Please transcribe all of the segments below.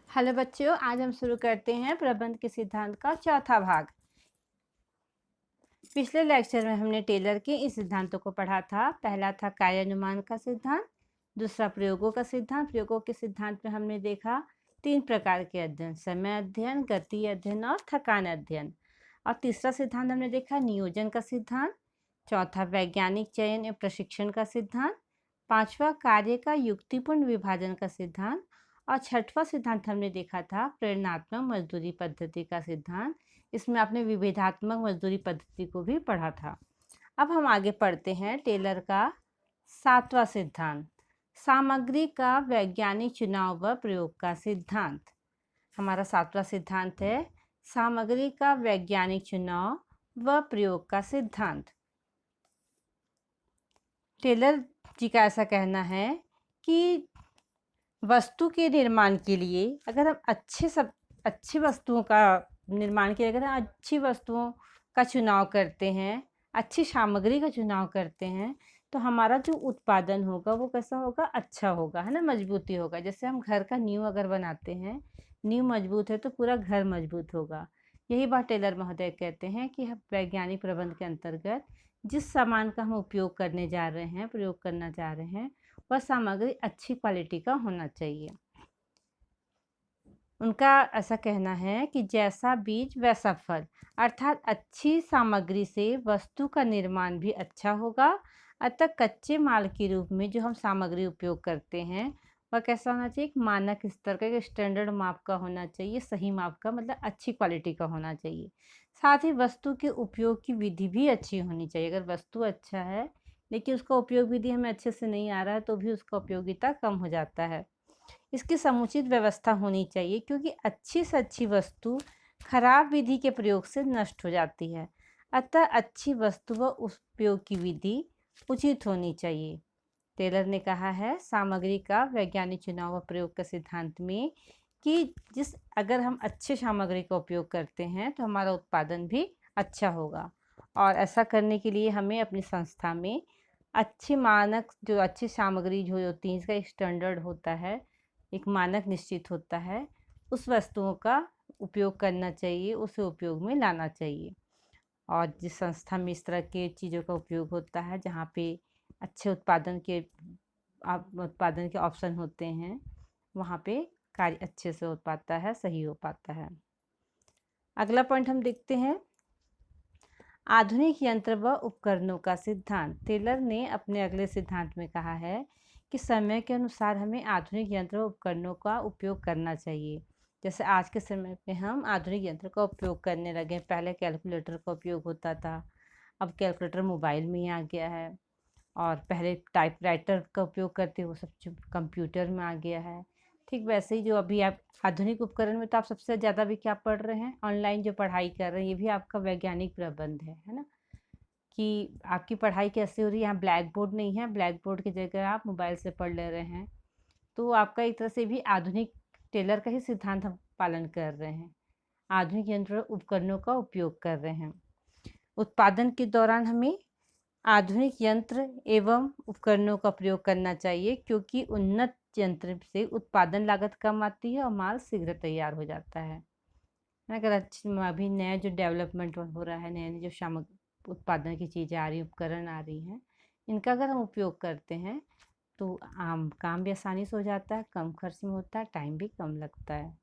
Hello बच्चों, आज हम शुरू करते हैं प्रबंध के सिद्धांत का चौथा भाग। पिछले लेक्चर में हमने टेलर के इस सिद्धांतों को पढ़ा था। पहला था कार्यानुमान का सिद्धांत, दूसरा प्रयोगों का सिद्धांत। प्रयोगों के सिद्धांत में हमने देखा 3 प्रकार के अध्ययन: समय अध्ययन, गति अध्ययन और थकान अध्ययन। और तीसरा सिद्धांत हमने देखा नियोजन का सिद्धांत, चौथा वैज्ञानिक चयन एवं प्रशिक्षण का सिद्धांत, पांचवा कार्य का युक्तिपूर्ण विभाजन का सिद्धांत और छठवां सिद्धांत हमने देखा था प्रेरणात्मक मजदूरी पद्धति का सिद्धांत। इसमें आपने विभेदात्मक मजदूरी पद्धति को भी पढ़ा था। अब हम आगे पढ़ते हैं टेलर का 7वां सिद्धांत, सामग्री का वैज्ञानिक चुनाव व प्रयोग का सिद्धांत। हमारा 7वां सिद्धांत है सामग्री का वैज्ञानिक चुनाव व प्रयोग का सिद्धांत। टेलर जी का ऐसा कहना है कि वस्तु के निर्माण के लिए अगर हम अच्छी वस्तुओं का निर्माण के लिए अगर हम अच्छी वस्तुओं का चुनाव करते हैं, अच्छी सामग्री का चुनाव करते हैं, तो हमारा जो उत्पादन होगा वो कैसा होगा? अच्छा होगा, है ना, मजबूती होगा। जैसे हम घर का नींव अगर बनाते हैं, नींव मजबूत है तो पूरा घर मजबूत होगा। यही बात टेलर महोदय कहते हैं कि हम वैज्ञानिक प्रबंध के अंतर्गत जिस सामान का हम उपयोग करने जा रहे हैं, प्रयोग करना चाह रहे हैं, वह सामग्री अच्छी क्वालिटी का होना चाहिए। उनका ऐसा कहना है कि जैसा बीज वैसा फल, अर्थात अच्छी सामग्री से वस्तु का निर्माण भी अच्छा होगा। अतः कच्चे माल के रूप में जो हम सामग्री उपयोग करते हैं वह कैसा होना चाहिए? एक मानक स्तर का, एक स्टैंडर्ड माप का होना चाहिए, सही माप का, मतलब अच्छी क्वालिटी का होना चाहिए। साथ ही वस्तु के उपयोग की विधि भी अच्छी होनी चाहिए। अगर वस्तु अच्छा है लेकिन उसका उपयोग विधि हमें अच्छे से नहीं आ रहा है तो भी उसका उपयोगिता कम हो जाता है। इसकी समुचित व्यवस्था होनी चाहिए क्योंकि अच्छी से अच्छी वस्तु खराब विधि के प्रयोग से नष्ट हो जाती है। अतः अच्छी वस्तु व उपयोग की विधि उचित होनी चाहिए। टेलर ने कहा है सामग्री का वैज्ञानिक चुनाव व प्रयोग के सिद्धांत में कि अगर हम अच्छे सामग्री का उपयोग करते हैं तो हमारा उत्पादन भी अच्छा होगा। और ऐसा करने के लिए हमें अपनी संस्था में अच्छी मानक जो अच्छी सामग्री जो होती है, इसका एक स्टैंडर्ड होता है, एक मानक निश्चित होता है, उस वस्तुओं का उपयोग करना चाहिए, उसे उपयोग में लाना चाहिए। और जिस संस्था में इस तरह के चीज़ों का उपयोग होता है, जहाँ पे अच्छे उत्पादन के ऑप्शन होते हैं, वहाँ पे कार्य अच्छे से हो पाता है, सही हो पाता है। अगला पॉइंट हम देखते हैं आधुनिक यंत्र व उपकरणों का सिद्धांत। टेलर ने अपने अगले सिद्धांत में कहा है कि समय के अनुसार हमें आधुनिक यंत्र व उपकरणों का उपयोग करना चाहिए। जैसे आज के समय में हम आधुनिक यंत्र का उपयोग करने लगे। पहले कैलकुलेटर का उपयोग होता था, अब कैलकुलेटर मोबाइल में ही आ गया है। और पहले टाइपराइटर का उपयोग करते वो सब कंप्यूटर में आ गया है। ठीक वैसे ही जो अभी आप आधुनिक उपकरण में तो आप सबसे ज़्यादा भी क्या पढ़ रहे हैं? ऑनलाइन जो पढ़ाई कर रहे हैं, ये भी आपका वैज्ञानिक प्रबंध है ना, कि आपकी पढ़ाई कैसे हो रही है। यहाँ ब्लैक बोर्ड नहीं है, ब्लैक बोर्ड की जगह आप मोबाइल से पढ़ ले रहे हैं, तो आपका एक तरह से भी आधुनिक टेलर का ही सिद्धांत हम पालन कर रहे हैं। आधुनिक यंत्र उपकरणों का उपयोग कर रहे हैं। उत्पादन के दौरान हमें आधुनिक यंत्र एवं उपकरणों का प्रयोग करना चाहिए क्योंकि उन्नत यंत्र से उत्पादन लागत कम आती है और माल शीघ्र तैयार हो जाता है। अगर अभी नया जो डेवलपमेंट हो रहा है, नए नए जो सामग्री उत्पादन की चीज़ें आ रही, उपकरण आ रही हैं, इनका अगर हम उपयोग करते हैं तो काम भी आसानी से हो जाता है, कम खर्च में होता है, टाइम भी कम लगता है।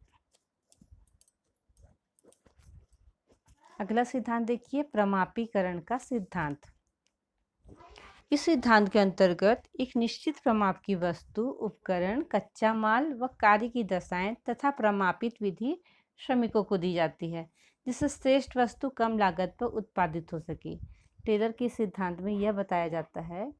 अगला सिद्धांत देखिए प्रमापीकरण का सिद्धांत। इस सिद्धांत के अंतर्गत एक निश्चित प्रमाप की वस्तु, उपकरण, कच्चा माल व कार्य की दशाएं तथा प्रमापित विधि श्रमिकों को दी जाती है जिससे श्रेष्ठ वस्तु कम लागत पर उत्पादित हो सके। टेलर के सिद्धांत में यह बताया जाता है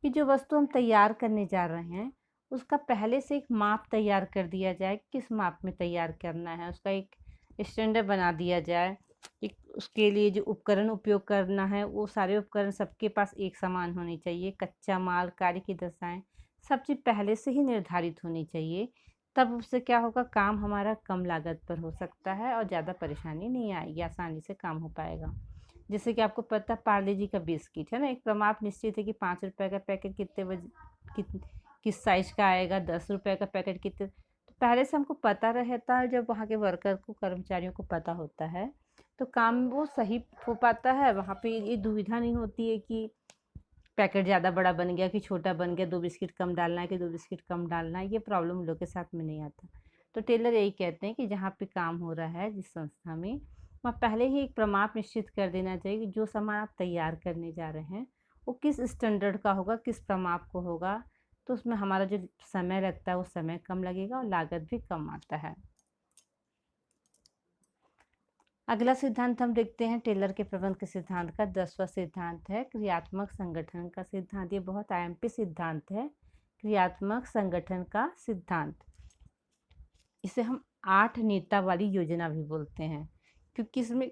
कि जो वस्तु हम तैयार करने जा रहे हैं उसका पहले से एक माप तैयार कर दिया जाए, किस माप में तैयार करना है, उसका एक स्टैंडर्ड बना दिया जाए। एक उसके लिए जो उपकरण उपयोग करना है वो सारे उपकरण सबके पास एक समान होने चाहिए। कच्चा माल, कार्य की दशाएं, सब चीज़ पहले से ही निर्धारित होनी चाहिए। तब उससे क्या होगा, काम हमारा कम लागत पर हो सकता है और ज़्यादा परेशानी नहीं आएगी, आसानी से काम हो पाएगा। जैसे कि आपको पता पार्ले जी का बिस्किट है ना, एक प्रमाप निश्चित है कि 5 रुपए का पैकेट कितने किस साइज का आएगा, 10 रुपए का पैकेट कितने। तो पहले से हमको पता रहता है, जब वहाँ के वर्कर को, कर्मचारियों को पता होता है तो काम वो सही हो पाता है। वहाँ पे ये दुविधा नहीं होती है कि पैकेट ज़्यादा बड़ा बन गया कि छोटा बन गया, 2 बिस्किट कम डालना है कि 2 बिस्किट कम डालना है, ये प्रॉब्लम उन लोग के साथ में नहीं आता। तो टेलर यही कहते हैं कि जहाँ पे काम हो रहा है जिस संस्था में, वहाँ पहले ही एक प्रमाप निश्चित कर देना चाहिए कि जो सामान आप तैयार करने जा रहे हैं वो किस स्टैंडर्ड का होगा, किस प्रमाप को होगा। तो उसमें हमारा जो समय लगता है वो समय कम लगेगा और लागत भी कम आता है। अगला सिद्धांत हम देखते हैं टेलर के प्रबंध के सिद्धांत का 10वां सिद्धांत है क्रियात्मक संगठन का सिद्धांत। ये बहुत आईएमपी सिद्धांत है, क्रियात्मक संगठन का सिद्धांत। इसे हम 8 नेता वाली योजना भी बोलते हैं, क्योंकि इसमें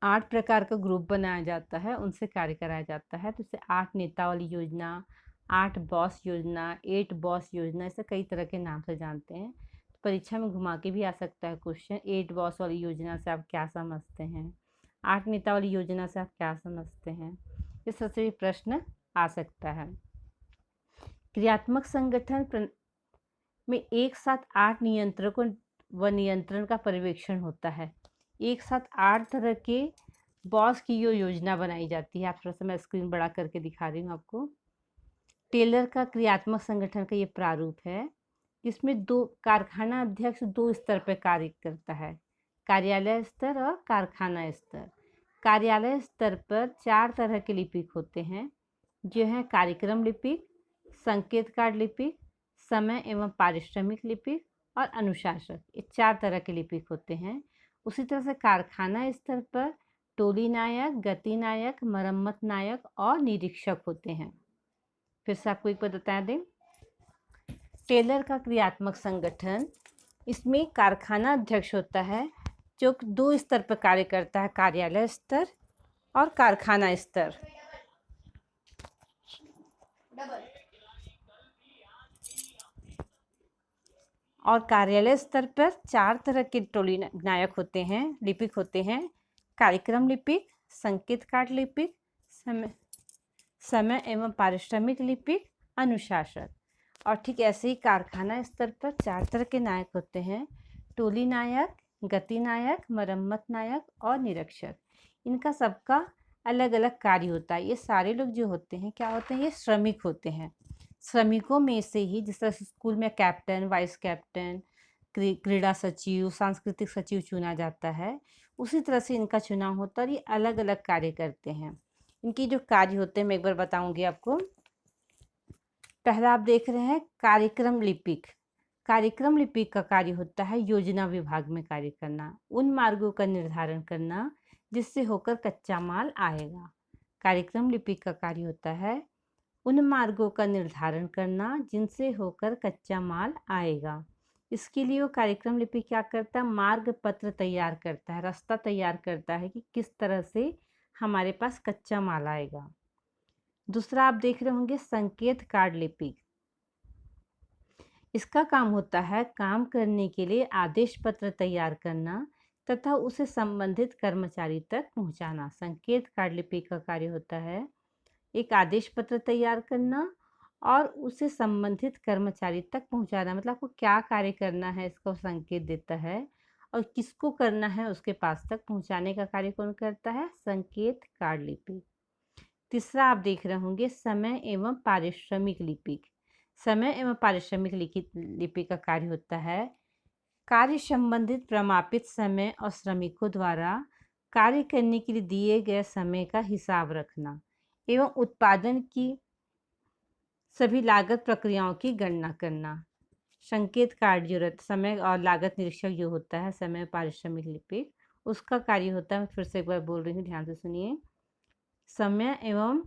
8 प्रकार का ग्रुप बनाया जाता है, उनसे कार्य कराया जाता है। तो इसे 8 नेता वाली योजना, 8 बॉस योजना, 8 बॉस योजना, ऐसे कई तरह के नाम से जानते हैं। परीक्षा में घुमा के भी आ सकता है क्वेश्चन, 8 बॉस वाली योजना से आप क्या समझते हैं, 8 नेता वाली योजना से आप क्या समझते हैं, इस तरह से भी प्रश्न आ सकता है। क्रियात्मक संगठन में एक साथ 8 नियंत्रकों व नियंत्रण का पर्यवेक्षण होता है। एक साथ 8 तरह के बॉस की यो योजना बनाई जाती है। आप थोड़ा सा मैं स्क्रीन बड़ा करके दिखा रही हूँ आपको। टेलर का क्रियात्मक संगठन का ये प्रारूप है, जिसमें 2 कारखाना अध्यक्ष 2 स्तर पर कार्य करता है, कार्यालय स्तर और कारखाना स्तर। कार्यालय स्तर पर 4 तरह के लिपिक होते हैं, जो हैं कार्यक्रम लिपिक, संकेत कार्ड लिपिक, समय एवं पारिश्रमिक लिपिक और अनुशासक। ये 4 तरह के लिपिक होते हैं। उसी तरह से कारखाना स्तर पर टोली नायक, गति नायक, मरम्मत नायक और निरीक्षक होते हैं। फिर से आपको एक बार बता दें, टेलर का क्रियात्मक संगठन, इसमें कारखाना अध्यक्ष होता है जो 2 स्तर पर कार्य करता है, कार्यालय स्तर और कारखाना स्तर। और कार्यालय स्तर पर 4 तरह के टोली नायक होते हैं, लिपिक होते हैं, कार्यक्रम लिपिक, संकेत कार्ड लिपिक, समय एवं पारिश्रमिक लिपिक, अनुशासक। और ठीक ऐसे ही कारखाना स्तर पर 4 तरह के नायक होते हैं, टोली नायक, गति नायक, मरम्मत नायक और निरीक्षक। इनका सबका अलग अलग कार्य होता है। ये सारे लोग जो होते हैं क्या होते हैं, ये श्रमिक होते हैं। श्रमिकों में से ही, जिस तरह स्कूल में कैप्टन, वाइस कैप्टन, क्रीड़ा सचिव, सांस्कृतिक सचिव चुना जाता है, उसी तरह से इनका चुनाव होता है और ये अलग अलग कार्य करते हैं। इनकी जो कार्य होते हैं मैं एक बार बताऊंगी आपको। पहला आप देख रहे हैं कार्यक्रम लिपिक। कार्यक्रम लिपिक का कार्य होता है योजना विभाग में कार्य करना, उन मार्गों का निर्धारण करना जिससे होकर कच्चा माल आएगा। कार्यक्रम लिपिक का कार्य होता है उन मार्गों का निर्धारण करना जिनसे होकर कच्चा माल आएगा। इसके लिए वो कार्यक्रम लिपिक क्या करता है, मार्ग पत्र तैयार करता है, रास्ता तैयार करता है कि किस तरह से हमारे पास कच्चा माल आएगा। दूसरा आप देख रहे होंगे संकेत कार्ड लिपिक। इसका काम होता है काम करने के लिए आदेश पत्र तैयार करना तथा उसे संबंधित कर्मचारी तक पहुंचाना। संकेत कार्ड लिपिक का कार्य होता है एक आदेश पत्र तैयार करना और उसे संबंधित कर्मचारी तक पहुंचाना। मतलब आपको क्या कार्य करना है इसको संकेत देता है और किसको करना है उसके पास तक पहुंचाने का कार्य कौन करता है, संकेत कार्ड लिपिक। तीसरा आप देख रहे होंगे समय एवं पारिश्रमिक लिपिक। समय एवं पारिश्रमिक लिपिक का कार्य होता है कार्य संबंधित प्रमापित समय और श्रमिकों द्वारा कार्य करने के लिए दिए गए समय का हिसाब रखना एवं उत्पादन की सभी लागत प्रक्रियाओं की गणना करना। संकेत कार्ड जो समय और लागत निरीक्षक जो होता है, समय पारिश्रमिक लिपिक, उसका कार्य होता है, मैं फिर से एक बार बोल रही हूँ, ध्यान से सुनिए। समय एवं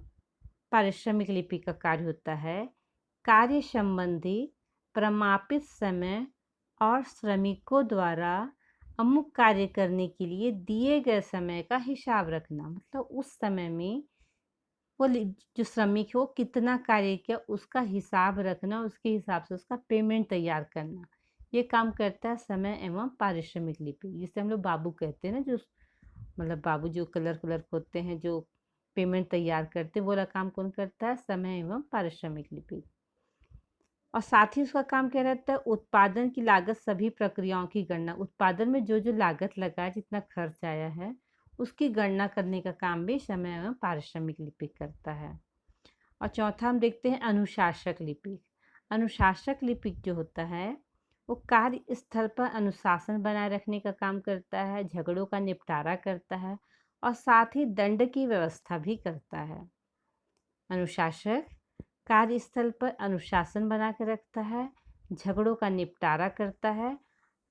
पारिश्रमिक लिपिक का कार्य होता है कार्य संबंधी प्रमापित समय और श्रमिकों द्वारा अमुक कार्य करने के लिए दिए गए समय का हिसाब रखना। मतलब उस समय में वो जो श्रमिक है वो कितना कार्य किया उसका हिसाब रखना, उसके हिसाब से उसका पेमेंट तैयार करना। ये काम करता है समय एवं पारिश्रमिक लिपिक, जिसे हम लोग बाबू कहते हैं ना, जो मतलब बाबू जो क्लर्क होते हैं जो पेमेंट तैयार करते हैं, वो वाला काम कौन करता है, समय एवं पारिश्रमिक लिपिक। और साथ ही उसका काम क्या रहता है, उत्पादन की लागत सभी प्रक्रियाओं की गणना, उत्पादन में जो जो लागत लगा है, जितना खर्च आया है, उसकी गणना करने का काम भी समय एवं पारिश्रमिक लिपिक करता है। और चौथा हम देखते हैं अनुशासक लिपिक। अनुशासक लिपिक जो होता है वो कार्य स्थल पर अनुशासन बनाए रखने का काम करता है, झगड़ों का निपटारा करता है और साथ ही दंड की व्यवस्था भी करता है। अनुशासक कार्यस्थल पर अनुशासन बना के रखता है, झगड़ों का निपटारा करता है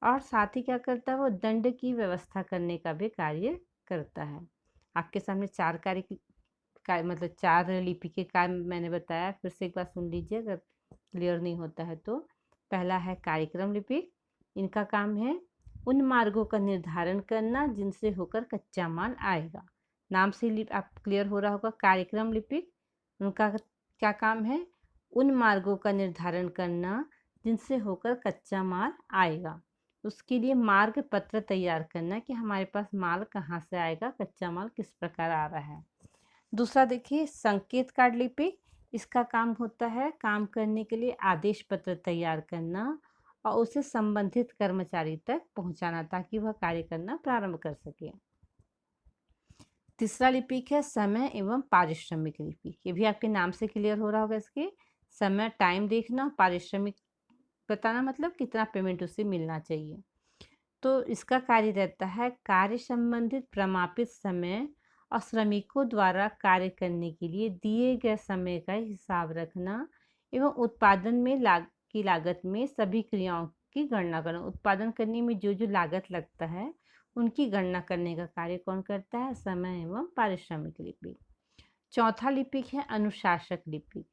और साथ ही क्या करता है, वो दंड की व्यवस्था करने का भी कार्य करता है। आपके सामने चार मतलब चार लिपि के कार्य मैंने बताया, फिर से एक बार सुन लीजिए अगर क्लियर नहीं होता है तो। पहला है कार्यक्रम लिपिक। इनका काम है उन मार्गों का निर्धारण करना जिनसे होकर कच्चा माल आएगा। नाम से आप क्लियर हो रहा होगा। कार्यक्रम लिपिक, उनका क्या काम है, उन मार्गों का निर्धारण करना जिनसे होकर कच्चा माल आएगा। उसके लिए मार्ग पत्र तैयार करना कि हमारे पास माल कहाँ से आएगा, कच्चा माल किस प्रकार आ रहा है। दूसरा देखिए संकेत कार्ड लिपिक। इसका काम होता है काम करने के लिए आदेश पत्र तैयार करना और उसे संबंधित कर्मचारी तक पहुंचाना ताकि वह कार्य करना प्रारंभ कर सके। तीसरा लिपिक है समय एवं पारिश्रमिक लिपिक। ये भी आपके नाम से क्लियर हो रहा होगा। इसके समय टाइम देखना, पारिश्रमिक बताना मतलब कितना पेमेंट उसे मिलना चाहिए। तो इसका कार्य रहता है कार्य संबंधित प्रमापित समय और श्रमिकों द्वारा कार्य करने के लिए दिए गए समय का हिसाब रखना एवं उत्पादन में की लागत में सभी क्रियाओं की गणना करना। उत्पादन करने में जो जो लागत लगता है उनकी गणना करने का कार्य कौन करता है, समय एवं पारिश्रमिक लिपिक। चौथा लिपिक है अनुशासक लिपिक।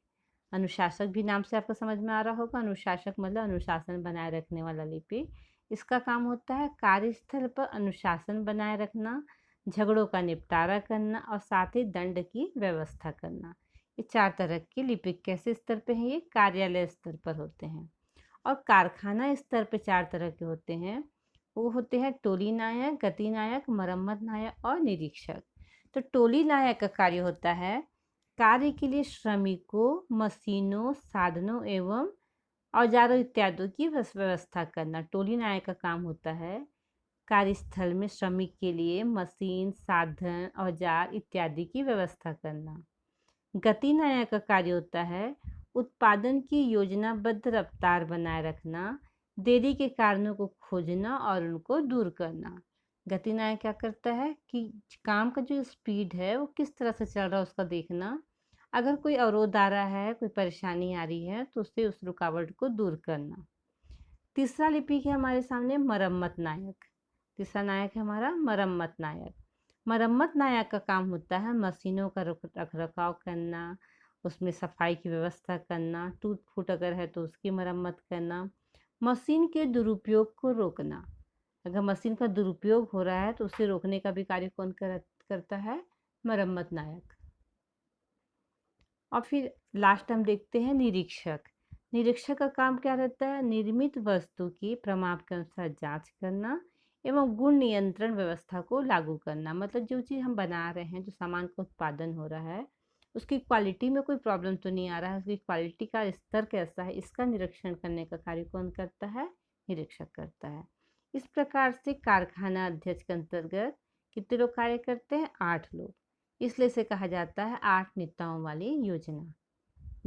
अनुशासक भी नाम से आपको समझ में आ रहा होगा। अनुशासक मतलब अनुशासन बनाए रखने वाला लिपिक। इसका काम होता है कार्यस्थल पर अनुशासन बनाए रखना, झगड़ों का निपटारा करना और साथ ही दंड की व्यवस्था करना। ये चार तरह के लिपिक कैसे स्तर पे हैं, ये कार्यालय स्तर पर होते हैं। और कारखाना स्तर पे चार तरह के होते हैं। वो होते हैं टोली नायक, गति नायक, मरम्मत नायक और निरीक्षक। तो टोली नायक का कार्य होता है कार्य के लिए श्रमिकों, मशीनों, साधनों एवं औजारों इत्यादि की व्यवस्था करना। टोली नायक का काम होता है कार्यस्थल में श्रमिक के लिए मशीन, साधन, औजार इत्यादि की व्यवस्था करना। गति नायक का कार्य होता है उत्पादन की योजनाबद्ध रफ्तार बनाए रखना, देरी के कारणों को खोजना और उनको दूर करना। गति नायक क्या करता है कि काम का जो स्पीड है वो किस तरह से चल रहा है उसका देखना, अगर कोई अवरोध आ रहा है, कोई परेशानी आ रही है तो उससे उस रुकावट को दूर करना। तीसरा लिपिक है हमारे सामने मरम्मत नायक। तीसरा नायक है हमारा मरम्मत नायक। मरम्मत नायक का काम होता है मशीनों का रख रखाव करना, उसमें सफाई की व्यवस्था करना, टूट फूट अगर है तो उसकी मरम्मत करना, मशीन के दुरुपयोग को रोकना। अगर मशीन का दुरुपयोग हो रहा है तो उसे रोकने का भी कार्य कौन करता है, मरम्मत नायक। और फिर लास्ट हम देखते हैं निरीक्षक। निरीक्षक का काम क्या रहता है, निर्मित वस्तु की प्रमाप के अनुसार जांच करना एवं गुण नियंत्रण व्यवस्था को लागू करना। मतलब जो चीज़ हम बना रहे हैं, जो सामान का उत्पादन हो रहा है, उसकी क्वालिटी में कोई प्रॉब्लम तो नहीं आ रहा है, उसकी क्वालिटी का स्तर कैसा है, इसका निरीक्षण करने का कार्य कौन करता है, निरीक्षक करता है। इस प्रकार से कारखाना अध्यक्ष के अंतर्गत कितने लोग कार्य करते हैं, 8 लोग। इसलिए इसे कहा जाता है 8 नेताओं वाली योजना।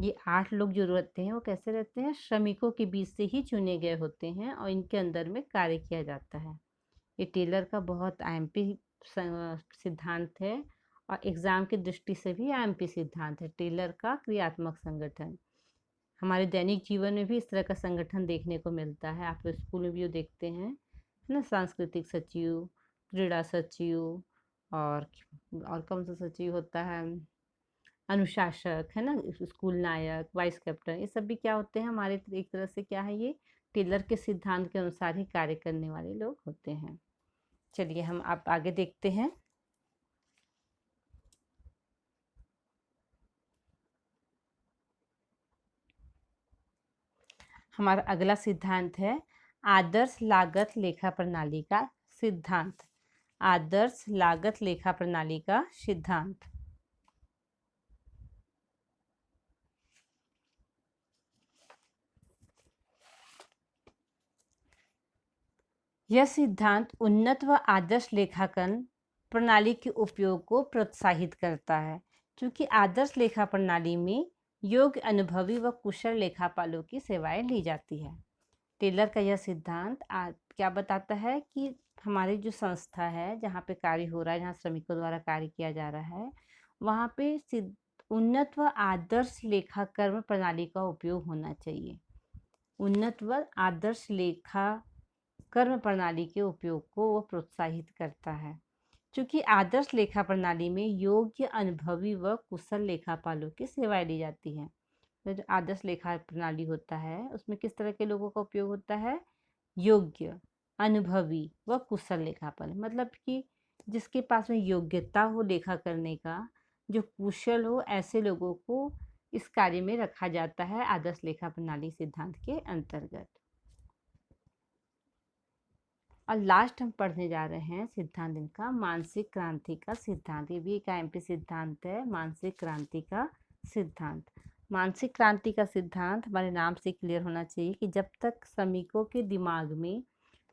ये 8 लोग जो रहते हैं वो कैसे रहते हैं, श्रमिकों के बीच से ही चुने गए होते हैं और इनके अंदर में कार्य किया जाता है। ये टेलर का बहुत आईएमपी सिद्धांत है और एग्ज़ाम की दृष्टि से भी आईएमपी सिद्धांत है, टेलर का क्रियात्मक संगठन। हमारे दैनिक जीवन में भी इस तरह का संगठन देखने को मिलता है। आप लोग स्कूल में भी वो देखते हैं, है ना, सांस्कृतिक सचिव, क्रीड़ा सचिव और कौन सा सचिव होता है, अनुशासक, है ना, स्कूल नायक, वाइस कैप्टन, ये सब भी क्या होते हैं हमारे एक तरह से क्या है, ये टेलर के सिद्धांत के अनुसार ही कार्य करने वाले लोग होते हैं। चलिए हम आप आगे देखते हैं। हमारा अगला सिद्धांत है आदर्श लागत लेखा प्रणाली का सिद्धांत। आदर्श लागत लेखा प्रणाली का सिद्धांत। यह सिद्धांत उन्नत व आदर्श लेखांकन प्रणाली के उपयोग को प्रोत्साहित करता है, क्योंकि आदर्श लेखा प्रणाली में योग्य, अनुभवी व कुशल लेखापालों की सेवाएं ली जाती है। टेलर का यह सिद्धांत क्या बताता है कि हमारी जो संस्था है, जहाँ पे कार्य हो रहा है, जहाँ श्रमिकों द्वारा कार्य किया जा रहा है, वहाँ पे उन्नत व आदर्श लेखाकर्म प्रणाली का उपयोग होना चाहिए। उन्नत व आदर्श लेखा कर्म प्रणाली के उपयोग को वो प्रोत्साहित करता है, क्योंकि आदर्श लेखा प्रणाली में योग्य, अनुभवी व कुशल लेखापालों की सेवाएं ली जाती हैं। तो जो आदर्श लेखा प्रणाली होता है, उसमें किस तरह के लोगों का उपयोग होता है? योग्य, अनुभवी व कुशल लेखापाल, मतलब कि जिसके पास में योग्यता हो लेखा करने का, जो कुशल हो, ऐसे लोगों को इस कार्य में रखा जाता है आदर्श लेखा प्रणाली सिद्धांत के अंतर्गत। और लास्ट हम पढ़ने जा रहे हैं सिद्धांत इनका मानसिक क्रांति का सिद्धांत। ये भी एक आईएमपी सिद्धांत है, मानसिक क्रांति का सिद्धांत। मानसिक क्रांति का सिद्धांत हमारे नाम से क्लियर होना चाहिए कि जब तक श्रमिकों के दिमाग में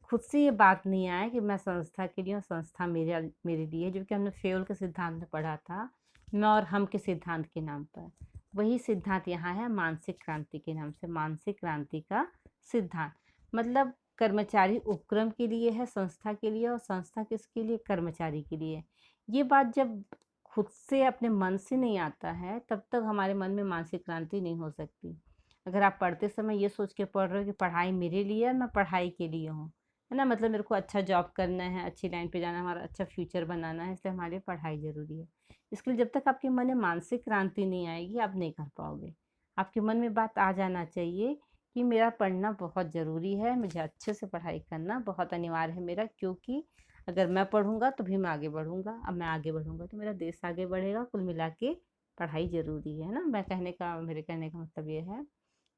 खुद से ये बात नहीं आए कि मैं संस्था के लिए और संस्था मेरे लिए, जो कि हमने फेयोल के सिद्धांत में पढ़ा था, मैं और हम के सिद्धांत के नाम पर, वही सिद्धांत यहाँ है मानसिक क्रांति के नाम से, मानसिक क्रांति का सिद्धांत। मतलब कर्मचारी उपक्रम के लिए है, संस्था के लिए, और संस्था किसके लिए? कर्मचारी के लिए। ये बात जब खुद से अपने मन से नहीं आता है, तब तक हमारे मन में मानसिक क्रांति नहीं हो सकती। अगर आप पढ़ते समय ये सोच के पढ़ रहे हो कि पढ़ाई मेरे लिए है, मैं पढ़ाई के लिए हूँ, है ना, मतलब मेरे को अच्छा जॉब करना है, अच्छी लाइन पे जाना है, हमारा अच्छा फ्यूचर बनाना है, इसलिए हमारे लिए पढ़ाई ज़रूरी है। इसके लिए जब तक आपके मन में मानसिक क्रांति नहीं आएगी, आप नहीं कर पाओगे। आपके मन में बात आ जाना चाहिए कि मेरा पढ़ना बहुत ज़रूरी है, मुझे अच्छे से पढ़ाई करना बहुत अनिवार्य है मेरा, क्योंकि अगर मैं पढ़ूंगा तो भी मैं आगे बढ़ूंगा, अब मैं आगे बढ़ूंगा तो मेरा देश आगे बढ़ेगा। कुल मिला के पढ़ाई ज़रूरी है ना। मेरे कहने का मतलब ये है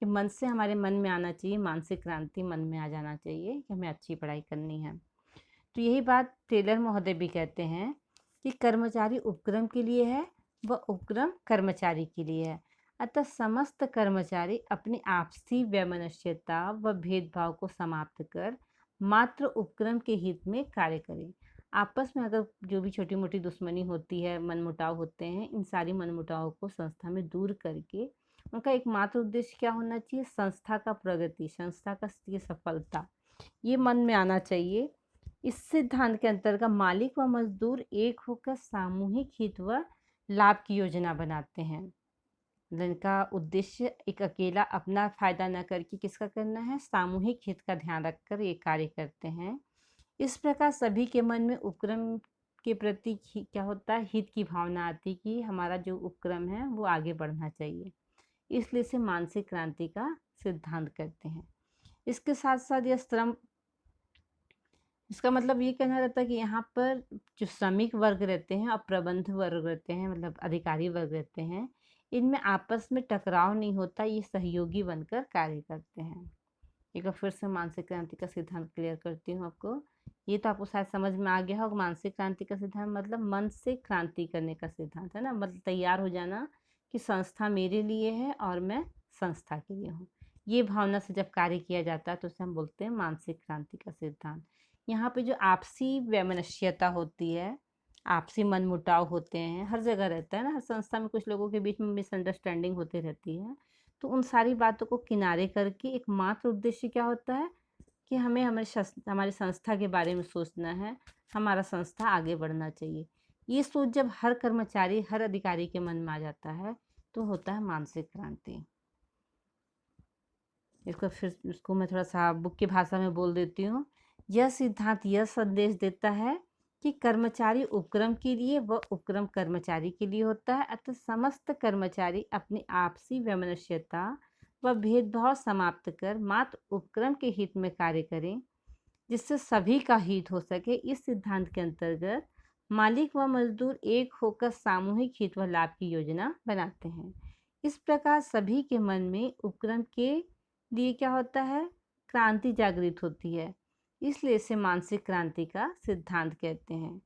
कि मन से हमारे मन में आना चाहिए, मानसिक क्रांति मन में आ जाना चाहिए कि हमें अच्छी पढ़ाई करनी है। तो यही बात टेलर महोदय भी कहते हैं कि कर्मचारी उपक्रम के लिए है व उपक्रम कर्मचारी के लिए है। अतः समस्त कर्मचारी अपनी आपसी वैमनस्यता व भेदभाव को समाप्त कर मात्र उपक्रम के हित में कार्य करें। आपस में अगर जो भी छोटी मोटी दुश्मनी होती है, मनमुटाव होते हैं, इन सारी मनमुटावों को संस्था में दूर करके उनका एकमात्र उद्देश्य क्या होना चाहिए? संस्था का प्रगति, संस्था का ये सफलता, ये मन में आना चाहिए। इस सिद्धांत के अंतर्गत मालिक व मजदूर एक होकर सामूहिक हित व लाभ की योजना बनाते हैं। जिनका उद्देश्य एक अकेला अपना फायदा न करके किसका करना है? सामूहिक हित का ध्यान रखकर ये कार्य करते हैं। इस प्रकार सभी के मन में उपक्रम के प्रति क्या होता है? हित की भावना आती कि हमारा जो उपक्रम है वो आगे बढ़ना चाहिए, इसलिए इसे मानसिक क्रांति का सिद्धांत कहते हैं। इसके साथ साथ यह श्रम, इसका मतलब ये कहना रहता है कि यहाँ पर जो श्रमिक वर्ग रहते हैं और प्रबंध वर्ग रहते हैं, मतलब अधिकारी वर्ग रहते हैं, इनमें आपस में टकराव नहीं होता, ये सहयोगी बनकर कार्य करते हैं। एक बार फिर से मानसिक क्रांति का सिद्धांत क्लियर करती हूँ आपको। ये तो आपको शायद समझ में आ गया होगा। मानसिक क्रांति का सिद्धांत मतलब मन से क्रांति करने का सिद्धांत है ना, मतलब तैयार हो जाना कि संस्था मेरे लिए है और मैं संस्था के लिए हूँ। ये भावना से जब कार्य किया जाता है तो उसे हम बोलते हैं मानसिक क्रांति का सिद्धांत। यहाँ पे जो आपसी वैमनस्यता होती है, आपसी मनमुटाव होते हैं, हर जगह रहता है ना, हर संस्था में कुछ लोगों के बीच में मिसअंडरस्टैंडिंग होती रहती है। तो उन सारी बातों को किनारे करके एकमात्र उद्देश्य क्या होता है कि हमें हमारी संस्था के बारे में सोचना है, हमारा संस्था आगे बढ़ना चाहिए। ये सोच जब हर कर्मचारी, हर अधिकारी के मन में आ जाता है तो होता है मानसिक क्रांति। इसको मैं थोड़ा सा बुक की भाषा में बोल देती हूँ। यह सिद्धांत यह संदेश देता है कि कर्मचारी उपक्रम के लिए व उपक्रम कर्मचारी के लिए होता है, अतः समस्त कर्मचारी अपनी आपसी वैमनस्यता व भेदभाव समाप्त कर मात्र उपक्रम के हित में कार्य करें, जिससे सभी का हित हो सके। इस सिद्धांत के अंतर्गत मालिक व मजदूर एक होकर सामूहिक हित व लाभ की योजना बनाते हैं। इस प्रकार सभी के मन में उपक्रम के लिए क्या होता है? क्रांति जागृत होती है, इसलिए इसे मानसिक क्रांति का सिद्धांत कहते हैं।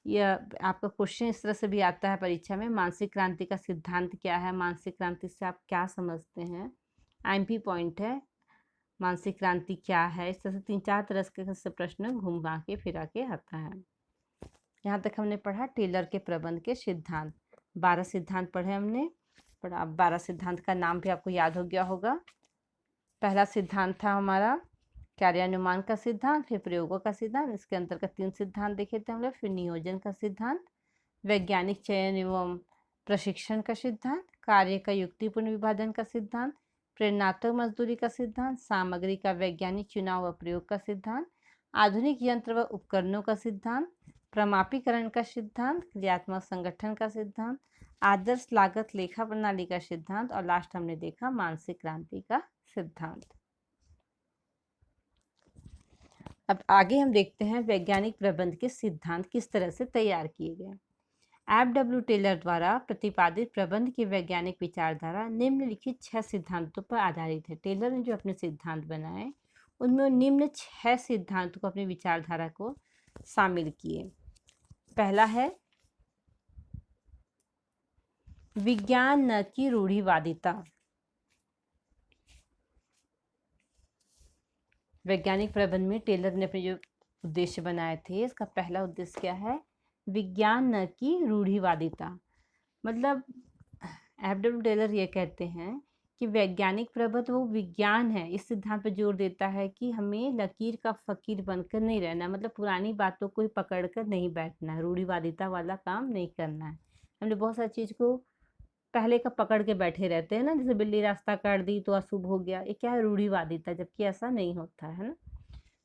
यह आपका क्वेश्चन इस तरह से भी आता है परीक्षा में, मानसिक क्रांति का सिद्धांत क्या है, मानसिक क्रांति से आप क्या समझते हैं? आईएमपी पॉइंट है, मानसिक क्रांति क्या है, इस तरह से 3-4 तरह के प्रश्न घुमा के फिरा के आता है। यहाँ तक हमने पढ़ा टेलर के प्रबंध के सिद्धांत। 12 सिद्धांत पढ़े हमने। पर अब 12 सिद्धांत का नाम भी आपको याद हो गया होगा। पहला सिद्धांत था हमारा कार्यानुमान का सिद्धांत, फिर प्रयोगों का सिद्धांत, इसके अंतर्गत 3 सिद्धांत देखे थे हम लोग। फिर नियोजन का सिद्धांत, वैज्ञानिक चयन एवं प्रशिक्षण का सिद्धांत, कार्य का युक्तिपूर्ण विभाजन का सिद्धांत, प्रेरणात्मक मजदूरी का सिद्धांत, सामग्री का वैज्ञानिक चुनाव व प्रयोग का सिद्धांत, आधुनिक यंत्र व उपकरणों का सिद्धांत, प्रमापीकरण का सिद्धांत, क्रियात्मक संगठन का सिद्धांत, आदर्श लागत लेखा प्रणाली का सिद्धांत और लास्ट हमने देखा मानसिक क्रांति का सिद्धांत। अब आगे हम देखते हैं वैज्ञानिक प्रबंध के सिद्धांत किस तरह से तैयार किए गए। F.W. टेलर द्वारा प्रतिपादित प्रबंध की वैज्ञानिक विचारधारा निम्नलिखित 6 सिद्धांतों पर आधारित है। टेलर ने जो अपने सिद्धांत बनाए उनमें निम्न 6 सिद्धांतों को अपनी विचारधारा को शामिल किए। पहला है विज्ञान न कि रूढ़िवादिता। वैज्ञानिक प्रबंध में टेलर ने अपने जो उद्देश्य बनाए थे, इसका पहला उद्देश्य क्या है? विज्ञान न कि रूढ़िवादिता। मतलब F.W. टेलर ये कहते हैं कि वैज्ञानिक प्रबंध वो विज्ञान है, इस सिद्धांत पर जोर देता है कि हमें लकीर का फकीर बनकर नहीं रहना, मतलब पुरानी बातों को ही पकड़कर नहीं बैठना है, रूढ़िवादिता वाला काम नहीं करना है। हमने बहुत सारी चीज़ को पहले का पकड़ के बैठे रहते हैं ना, जैसे बिल्ली रास्ता काट दी तो अशुभ हो गया, ये क्या है? रूढ़िवादिता, जबकि ऐसा नहीं होता है ना।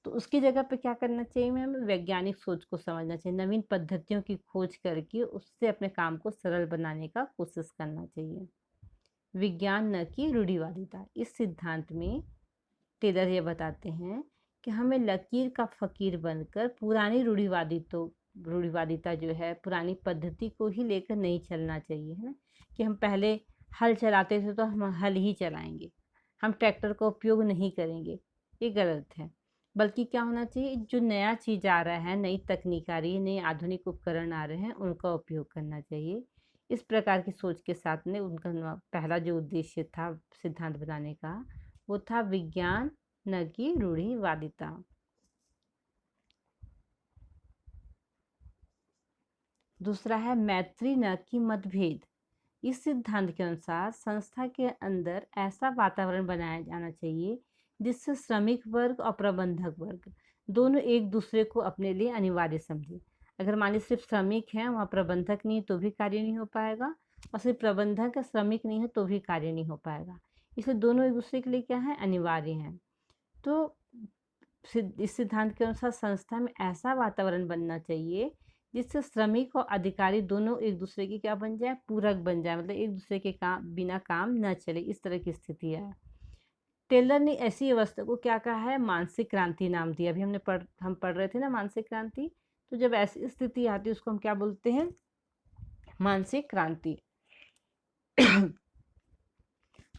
तो उसकी जगह पे क्या करना चाहिए? हमें वैज्ञानिक सोच को समझना चाहिए, नवीन पद्धतियों की खोज करके उससे अपने काम को सरल बनाने का कोशिश करना चाहिए। विज्ञान न कि रूढ़िवादिता। इस सिद्धांत में टेलर ये बताते हैं कि हमें लकीर का फकीर बनकर पुरानी रूढ़िवादिता जो है, पुरानी पद्धति को ही लेकर नहीं चलना चाहिए, है ना। कि हम पहले हल चलाते थे तो हम हल ही चलाएंगे, हम ट्रैक्टर का उपयोग नहीं करेंगे, ये गलत है। बल्कि क्या होना चाहिए, जो नया चीज़ आ रहा है, नई तकनीक आ रही है, नए आधुनिक उपकरण आ रहे हैं, उनका उपयोग करना चाहिए। इस प्रकार की सोच के साथ में उनका पहला जो उद्देश्य था सिद्धांत बनाने का, वो था विज्ञान न कि रूढ़िवादिता। दूसरा है मैत्री न कि मतभेद। इस सिद्धांत के अनुसार संस्था के अंदर ऐसा वातावरण बनाया जाना चाहिए जिससे श्रमिक वर्ग और प्रबंधक वर्ग दोनों एक दूसरे को अपने लिए अनिवार्य समझे। अगर मान लीजिए सिर्फ श्रमिक हैं, वहाँ प्रबंधक नहीं है तो भी कार्य नहीं हो पाएगा, और सिर्फ प्रबंधक या श्रमिक नहीं है तो भी कार्य नहीं हो पाएगा। इसलिए दोनों एक दूसरे के लिए क्या है? अनिवार्य हैं। तो इस सिद्धांत के अनुसार संस्था में ऐसा वातावरण बनना चाहिए जिससे श्रमिक और अधिकारी दोनों एक दूसरे की क्या बन जाए? पूरक बन जाए, मतलब एक दूसरे के काम बिना काम न चले, इस तरह की स्थिति है। टेलर ने ऐसी अवस्था को क्या कहा है? मानसिक क्रांति नाम दिया। अभी हम पढ़ रहे थे ना मानसिक क्रांति, तो जब ऐसी स्थिति आती है उसको हम क्या बोलते हैं? मानसिक क्रांति।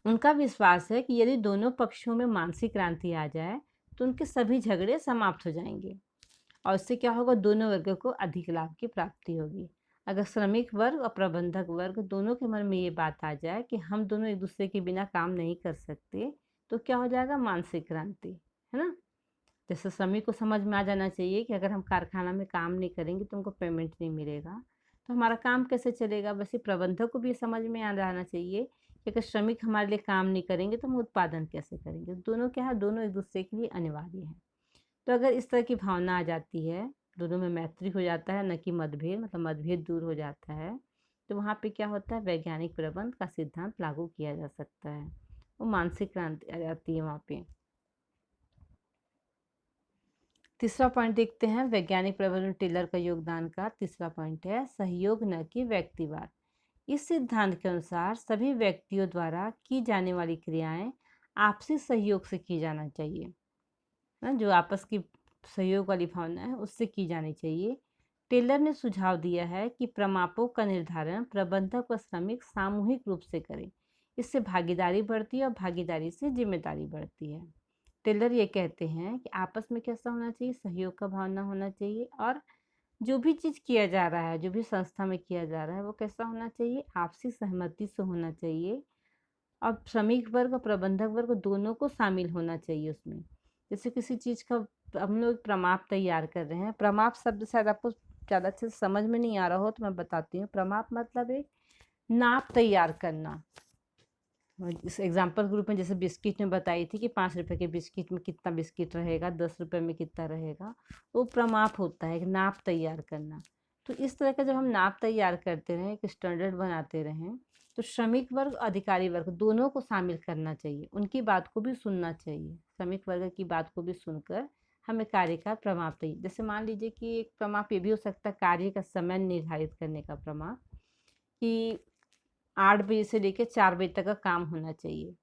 उनका विश्वास है कि यदि दोनों पक्षों में मानसिक क्रांति आ जाए तो उनके सभी झगड़े समाप्त हो जाएंगे, और इससे क्या होगा? दोनों वर्गों को अधिक लाभ की प्राप्ति होगी। अगर श्रमिक वर्ग और प्रबंधक वर्ग दोनों के मन में ये बात आ जाए कि हम दोनों एक दूसरे के बिना काम नहीं कर सकते, तो क्या हो जाएगा? मानसिक क्रांति, है ना। जैसे श्रमिक को समझ में आ जाना चाहिए कि अगर हम कारखाना में काम नहीं करेंगे तो हमको पेमेंट नहीं मिलेगा, तो हमारा काम कैसे चलेगा। वैसे प्रबंधक को भी समझ में आ जाना चाहिए कि अगर श्रमिक हमारे लिए काम नहीं करेंगे तो हम उत्पादन कैसे करेंगे। दोनों क्या है? दोनों एक दूसरे के लिए अनिवार्य है। तो अगर इस तरह की भावना आ जाती है, दोनों में मैत्री हो जाता है, न कि मतभेद, मतलब मतभेद दूर हो जाता है, तो वहाँ पे क्या होता है? वैज्ञानिक प्रबंध का सिद्धांत लागू किया जा सकता है, वो मानसिक क्रांति आ जाती है वहाँ पे। तीसरा पॉइंट देखते हैं वैज्ञानिक प्रबंध में टेलर का योगदान का। तीसरा पॉइंट है सहयोग न कि व्यक्तिवाद। इस सिद्धांत के अनुसार सभी व्यक्तियों द्वारा की जाने वाली क्रियाएं आपसी सहयोग से की जाना चाहिए, जो आपस की सहयोग वाली भावना है उससे की जानी चाहिए। टेलर ने सुझाव दिया है कि प्रमापों का निर्धारण प्रबंधक व श्रमिक सामूहिक रूप से करें, इससे भागीदारी बढ़ती है और भागीदारी से जिम्मेदारी बढ़ती है। टेलर ये कहते हैं कि आपस में कैसा होना चाहिए? सहयोग का भावना होना चाहिए, और जो भी चीज़ किया जा रहा है, जो भी संस्था में किया जा रहा है, वो कैसा होना चाहिए? आपसी सहमति से होना चाहिए, अब श्रमिक वर्ग और प्रबंधक वर्ग दोनों को शामिल होना चाहिए उसमें। जैसे किसी चीज़ का हम लोग प्रमाप तैयार कर रहे हैं, प्रमाप शब्द शायद आपको ज़्यादा अच्छे से समझ में नहीं आ रहा हो तो मैं बताती हूँ। प्रमाप मतलब एक नाप तैयार करना। इस एग्जाम्पल ग्रुप में जैसे बिस्किट में बताई थी कि 5 रुपए के बिस्किट में कितना बिस्किट रहेगा, 10 रुपए में कितना रहेगा, वो प्रमाप होता है, एक नाप तैयार करना। तो इस तरह का जब हम नाप तैयार करते रहें, एक स्टैंडर्ड बनाते रहें, तो श्रमिक वर्ग अधिकारी वर्ग दोनों को शामिल करना चाहिए, उनकी बात को भी सुनना चाहिए। श्रमिक वर्ग की बात को भी सुनकर हमें कार्य का प्रमाप तैयार, जैसे मान लीजिए कि एक प्रमाप ये भी हो सकता है कार्य का समय निर्धारित करने का प्रमाप, कि 8 बजे से लेकर 4 बजे तक का काम होना चाहिए।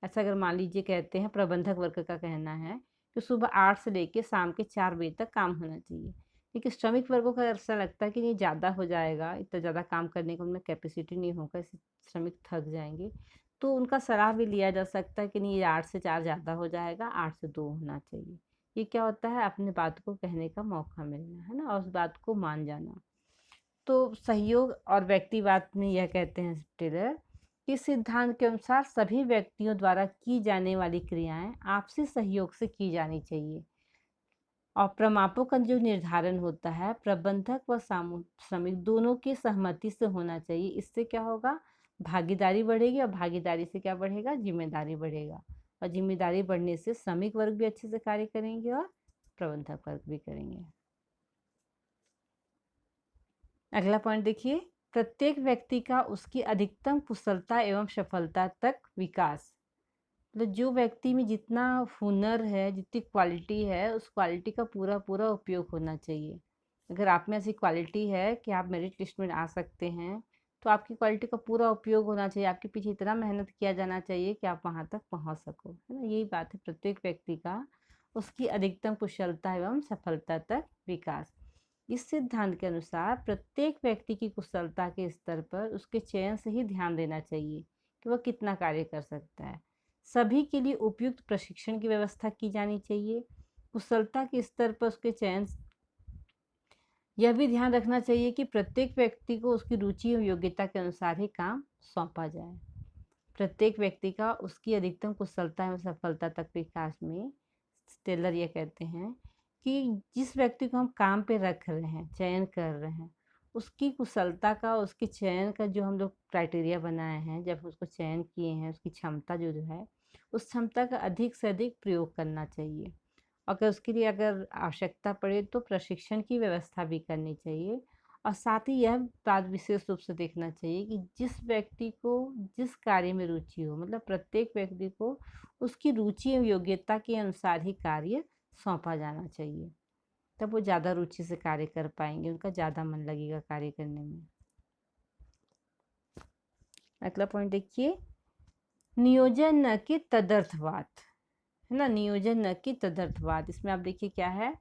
ऐसा अगर मान लीजिए कहते हैं, प्रबंधक वर्ग का कहना है कि सुबह 8 से लेकर शाम के 4 बजे तक काम होना चाहिए। लेकिन श्रमिक वर्गों का ऐसा लगता है कि नहीं, ज़्यादा हो जाएगा, इतना ज़्यादा काम करने का उनमें कैपेसिटी नहीं होगा, इससे श्रमिक थक जाएंगे। तो उनका सलाह भी लिया जा सकता है कि नहीं, ये 8 से 4 ज़्यादा हो जाएगा, 8 से 2 होना चाहिए। ये क्या होता है, अपने बात को कहने का मौका मिलना है ना, और उस बात को मान जाना। तो सहयोग और व्यक्तिवाद में यह कहते हैं टेलर, इस सिद्धांत के अनुसार सभी व्यक्तियों द्वारा की जाने वाली क्रियाएं आपसी सहयोग से की जानी चाहिए, और प्रमापों का जो निर्धारण होता है प्रबंधक व श्रमिक दोनों की सहमति से होना चाहिए। इससे क्या होगा, भागीदारी बढ़ेगी, और भागीदारी से क्या बढ़ेगा, जिम्मेदारी बढ़ेगा, और जिम्मेदारी बढ़ने से श्रमिक वर्ग भी अच्छे से कार्य करेंगे और प्रबंधक वर्ग भी करेंगे। अगला पॉइंट देखिए, प्रत्येक व्यक्ति का उसकी अधिकतम कुशलता एवं सफलता तक विकास। मतलब जो व्यक्ति में जितना हुनर है, जितनी क्वालिटी है, उस क्वालिटी का पूरा पूरा उपयोग होना चाहिए। अगर आप में ऐसी क्वालिटी है कि आप मेरिट लिस्ट में आ सकते हैं, तो आपकी क्वालिटी का पूरा उपयोग होना चाहिए, आपके पीछे इतना मेहनत किया जाना चाहिए कि आप वहाँ तक पहुँच सको, है ना। यही बात है, प्रत्येक व्यक्ति का उसकी अधिकतम कुशलता एवं सफलता तक विकास। इस सिद्धांत के अनुसार प्रत्येक व्यक्ति की कुशलता के स्तर पर उसके चयन से ही ध्यान देना चाहिए कि वह कितना कार्य कर सकता है। सभी के लिए उपयुक्त प्रशिक्षण की व्यवस्था की जानी चाहिए। कुशलता के स्तर पर उसके चयन, यह भी ध्यान रखना चाहिए कि प्रत्येक व्यक्ति को उसकी रुचि और योग्यता के अनुसार ही काम सौंपा जाए। प्रत्येक व्यक्ति का उसकी अधिकतम कुशलता एवं सफलता तक विकास में टेलर ये कहते हैं कि जिस व्यक्ति को हम काम पे रख रहे हैं, चयन कर रहे हैं, उसकी कुशलता का, उसके चयन का जो हम लोग क्राइटेरिया बनाए हैं, जब उसको चयन किए हैं, उसकी क्षमता जो है, उस क्षमता का अधिक से अधिक प्रयोग करना चाहिए। अगर उसके लिए अगर आवश्यकता पड़े तो प्रशिक्षण की व्यवस्था भी करनी चाहिए। और साथ ही यह बात विशेष रूप से देखना चाहिए कि जिस व्यक्ति को जिस कार्य में रुचि हो, मतलब प्रत्येक व्यक्ति को उसकी रुचि एवं योग्यता के अनुसार ही कार्य सौंपा जाना चाहिए, तब वो ज़्यादा रुचि से कार्य कर पाएंगे, उनका ज़्यादा मन लगेगा कार्य करने में। अगला पॉइंट देखिए, नियोजन न कि तदर्थवाद, है ना। नियोजन न कि तदर्थवाद, इसमें आप देखिए क्या है,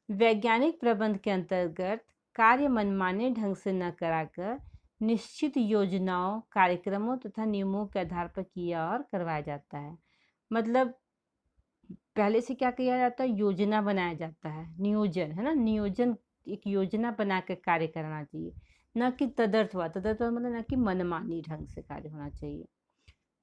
वैज्ञानिक प्रबंध के अंतर्गत कार्य मनमाने ढंग से न कराकर निश्चित योजनाओं, कार्यक्रमों तथा नियमों के आधार पर किया और करवाया जाता है। मतलब पहले से क्या किया जाता है, योजना बनाया जाता है, नियोजन, है ना। नियोजन, एक योजना बनाकर कार्य करना चाहिए, न कि तदर्थवाद। तदर्थवाद मतलब न कि मनमानी ढंग से कार्य होना चाहिए।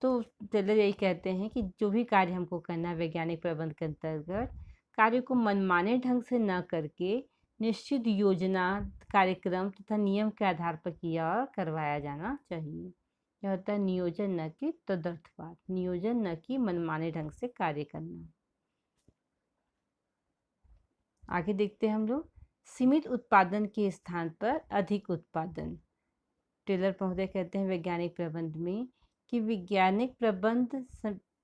तो टेलर यही कहते हैं कि जो भी कार्य हमको करना है वैज्ञानिक प्रबंध के अंतर्गत, कार्य को मनमाने ढंग से न करके निश्चित योजना, कार्यक्रम तथा नियम के आधार पर किया और करवाया जाना चाहिए। यह होता है नियोजन न कि तदर्थवाद, नियोजन न कि मनमाने ढंग से कार्य करना। आगे देखते हैं हम लोग, सीमित उत्पादन के स्थान पर अधिक उत्पादन। टेलर महोदय कहते हैं वैज्ञानिक प्रबंध में कि वैज्ञानिक प्रबंध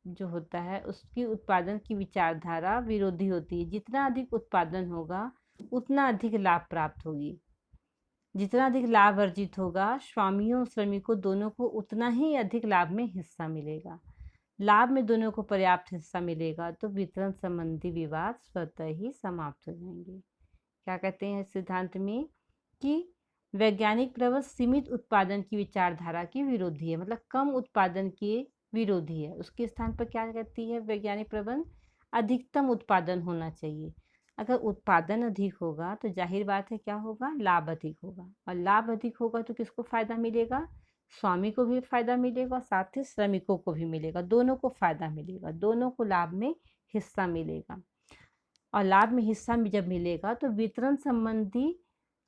जो होता है उसकी उत्पादन की विचारधारा विरोधी होती है। जितना अधिक उत्पादन होगा उतना अधिक लाभ प्राप्त होगी, जितना अधिक लाभ अर्जित होगा स्वामियों और श्रमिकों दोनों को उतना ही अधिक लाभ में हिस्सा मिलेगा। लाभ में दोनों को पर्याप्त हिस्सा मिलेगा तो वितरण संबंधी विवाद स्वतः ही समाप्त हो जाएंगे। क्या कहते हैं इस सिद्धांत में कि वैज्ञानिक प्रबंध सीमित उत्पादन की विचारधारा की विरोधी है, मतलब कम उत्पादन के विरोधी है। उसके स्थान पर क्या कहती है वैज्ञानिक प्रबंध, अधिकतम उत्पादन होना चाहिए। अगर उत्पादन अधिक होगा तो जाहिर बात है क्या होगा, लाभ अधिक होगा, और लाभ अधिक होगा तो किसको फायदा मिलेगा, स्वामी को भी फ़ायदा मिलेगा और साथ ही श्रमिकों को भी मिलेगा, दोनों को फ़ायदा मिलेगा, दोनों को लाभ में हिस्सा मिलेगा। और लाभ में हिस्सा में जब मिलेगा तो वितरण संबंधी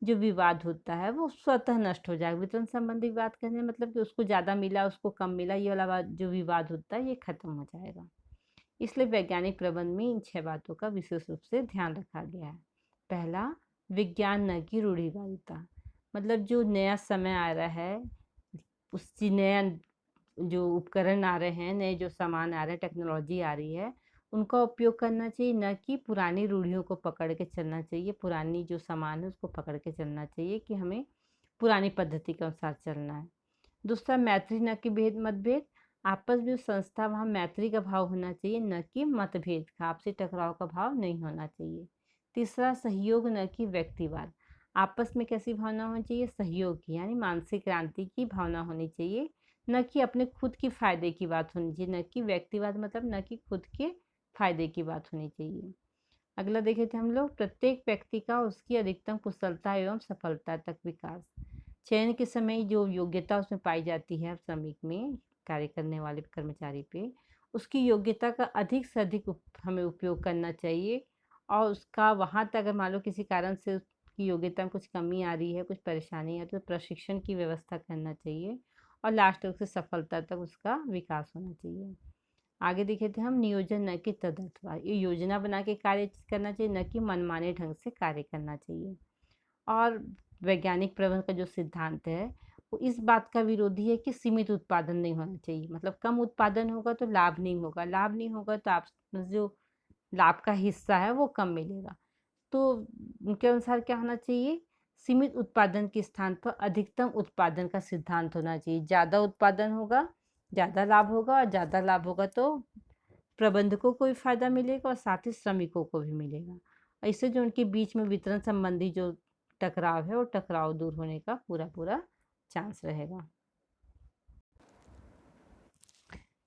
जो विवाद होता है वो स्वतः नष्ट हो जाएगा। वितरण संबंधी विवाद कहने का मतलब कि उसको ज़्यादा मिला, उसको कम मिला, ये वाला बात जो विवाद होता है ये खत्म हो जाएगा। इसलिए वैज्ञानिक प्रबंध में इन 6 बातों का विशेष रूप से ध्यान रखा गया है। पहला, विज्ञान न कि रूढ़िवादिता। मतलब जो नया समय आ रहा है, उसकी नया जो उपकरण आ रहे हैं, नए जो सामान आ रहे हैं, टेक्नोलॉजी आ रही है, उनका उपयोग करना चाहिए, न कि पुरानी रूढ़ियों को पकड़ के चलना चाहिए। पुरानी जो सामान है उसको पकड़ के चलना चाहिए कि हमें पुरानी पद्धति के अनुसार चलना है। दूसरा, मैत्री न कि मतभेद। आपस में संस्था वहाँ मैत्री का भाव होना चाहिए, न कि मतभेद का, आपसी टकराव का भाव नहीं होना चाहिए। तीसरा, सहयोग न कि व्यक्तिवाद। आपस में कैसी भावना होनी चाहिए? सहयोग की, यानी मानसिक क्रांति की भावना होनी चाहिए, न कि अपने खुद की फायदे की बात होनी चाहिए। न कि व्यक्तिवाद मतलब न कि खुद के फायदे की बात होनी चाहिए। अगला देखे थे हम लोग, प्रत्येक व्यक्ति का उसकी अधिकतम कुशलता एवं सफलता तक विकास। चयन के समय जो योग्यता उसमें पाई जाती है श्रमिक में, कार्य करने वाले कर्मचारी पे, उसकी योग्यता का अधिक से अधिक हमें उपयोग करना चाहिए। और उसका वहाँ तक अगर मान लो किसी कारण से उसकी योग्यता में कुछ कमी आ रही है, कुछ परेशानी है, तो प्रशिक्षण की व्यवस्था करना चाहिए और लास्ट तक उसे सफलता तक उसका विकास होना चाहिए। आगे देखे थे हम, नियोजन न कि तदर्थवाद। ये योजना बना के कार्य करना चाहिए, न कि मनमाने ढंग से कार्य करना चाहिए। और वैज्ञानिक प्रबंधन का जो सिद्धांत है वो इस बात का विरोधी है कि सीमित उत्पादन नहीं होना चाहिए। मतलब कम उत्पादन होगा तो लाभ नहीं होगा, लाभ नहीं होगा तो आप जो लाभ का हिस्सा है वो कम मिलेगा। तो उनके अनुसार क्या होना चाहिए? सीमित उत्पादन के स्थान पर अधिकतम उत्पादन का सिद्धांत होना चाहिए। ज़्यादा उत्पादन होगा, ज़्यादा लाभ होगा, और ज़्यादा लाभ होगा तो प्रबंधकों को भी फायदा मिलेगा और साथ ही श्रमिकों को भी मिलेगा। इससे जो उनके बीच में वितरण संबंधी जो टकराव है वो टकराव दूर होने का पूरा पूरा चांस रहेगा।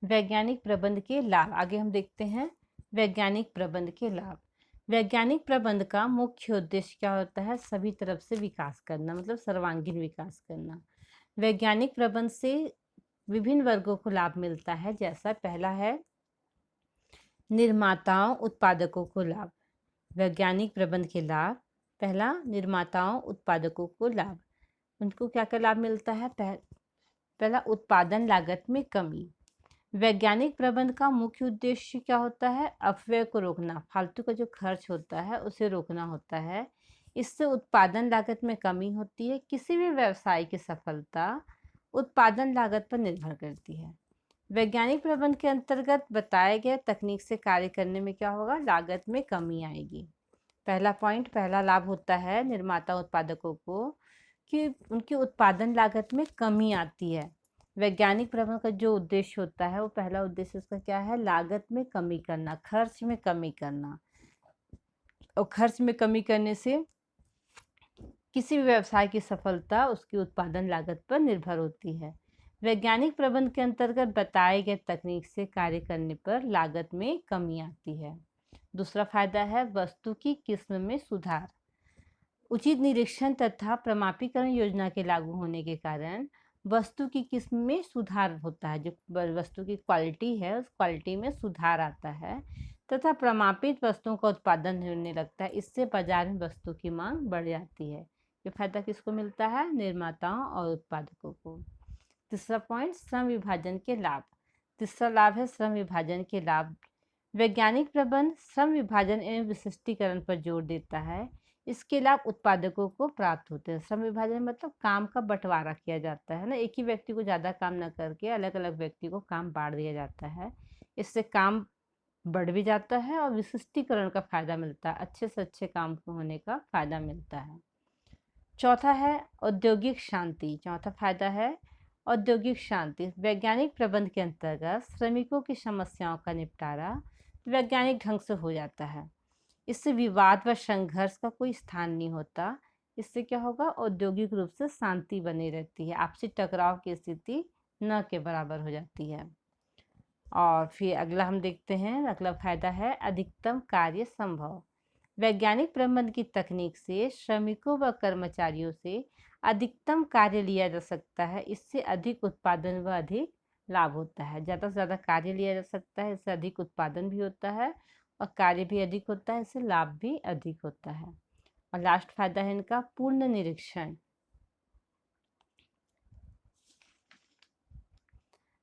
वैज्ञानिक प्रबंध के लाभ आगे हम देखते हैं। वैज्ञानिक प्रबंध के लाभ। वैज्ञानिक प्रबंध का मुख्य उद्देश्य क्या होता है? सभी तरफ से विकास करना, मतलब सर्वांगीण विकास करना। वैज्ञानिक प्रबंध से विभिन्न वर्गों को लाभ मिलता है। जैसा पहला है निर्माताओं उत्पादकों को लाभ। वैज्ञानिक प्रबंध के लाभ। पहला, निर्माताओं उत्पादकों को लाभ। उनको क्या क्या लाभ मिलता है? पहला, उत्पादन लागत में कमी। वैज्ञानिक प्रबंध का मुख्य उद्देश्य क्या होता है? अपव्यय को रोकना, फालतू का जो खर्च होता है उसे रोकना होता है। इससे उत्पादन लागत में कमी होती है। किसी भी व्यवसाय की सफलता उत्पादन लागत पर निर्भर करती है। वैज्ञानिक प्रबंध के अंतर्गत बताए गए तकनीक से कार्य करने में क्या होगा? लागत में कमी आएगी। पहला पॉइंट, पहला लाभ होता है निर्माता उत्पादकों को कि उनकी उत्पादन लागत में कमी आती है। वैज्ञानिक प्रबंधन का जो उद्देश्य होता है वो पहला उद्देश्य उसका क्या है? लागत में कमी करना, खर्च में कमी करना। और खर्च में कमी करने से किसी भी व्यवसाय की सफलता उसकी उत्पादन लागत पर निर्भर होती है। वैज्ञानिक प्रबंध के अंतर्गत बताए गए तकनीक से कार्य करने पर लागत में कमी आती है। दूसरा फायदा है वस्तु की किस्म में सुधार। उचित निरीक्षण तथा प्रमापीकरण योजना के लागू होने के कारण वस्तु की किस्म में सुधार होता है। जो वस्तु की क्वालिटी है उस क्वालिटी में सुधार आता है तथा प्रमापित वस्तुओं का उत्पादन होने लगता है। इससे बाजार में वस्तु की मांग बढ़ जाती है। ये फायदा किसको मिलता है? निर्माताओं और उत्पादकों को। तीसरा पॉइंट, श्रम विभाजन के लाभ। तीसरा लाभ है श्रम विभाजन के लाभ। वैज्ञानिक प्रबंध श्रम विभाजन एवं विशिष्टीकरण पर जोर देता है। इसके लाभ उत्पादकों को प्राप्त होते हैं। श्रम विभाजन मतलब काम का बंटवारा किया जाता है ना, एक ही व्यक्ति को ज़्यादा काम न करके अलग अलग व्यक्ति को काम बांट दिया जाता है। इससे काम बढ़ भी जाता है और विशिष्टीकरण का फायदा मिलता है, अच्छे से अच्छे काम होने का फायदा मिलता है। चौथा है औद्योगिक शांति। चौथा फायदा है औद्योगिक शांति। वैज्ञानिक प्रबंध के अंतर्गत श्रमिकों की समस्याओं का निपटारा वैज्ञानिक ढंग से हो जाता है। इससे विवाद व संघर्ष का कोई स्थान नहीं होता। इससे क्या होगा? औद्योगिक रूप से शांति बनी रहती है, आपसी टकराव की स्थिति न के बराबर हो जाती है। और फिर अगला हम देखते हैं, अगला फायदा है अधिकतम कार्य संभव। वैज्ञानिक प्रबंध की तकनीक से श्रमिकों व कर्मचारियों से अधिकतम कार्य लिया जा सकता है, इससे अधिक उत्पादन व अधिक लाभ होता है। ज़्यादा से ज़्यादा कार्य लिया जा सकता है, इससे अधिक उत्पादन भी होता है और कार्य भी अधिक होता है, इससे लाभ भी अधिक होता है। और लास्ट फायदा है इनका पूर्ण निरीक्षण।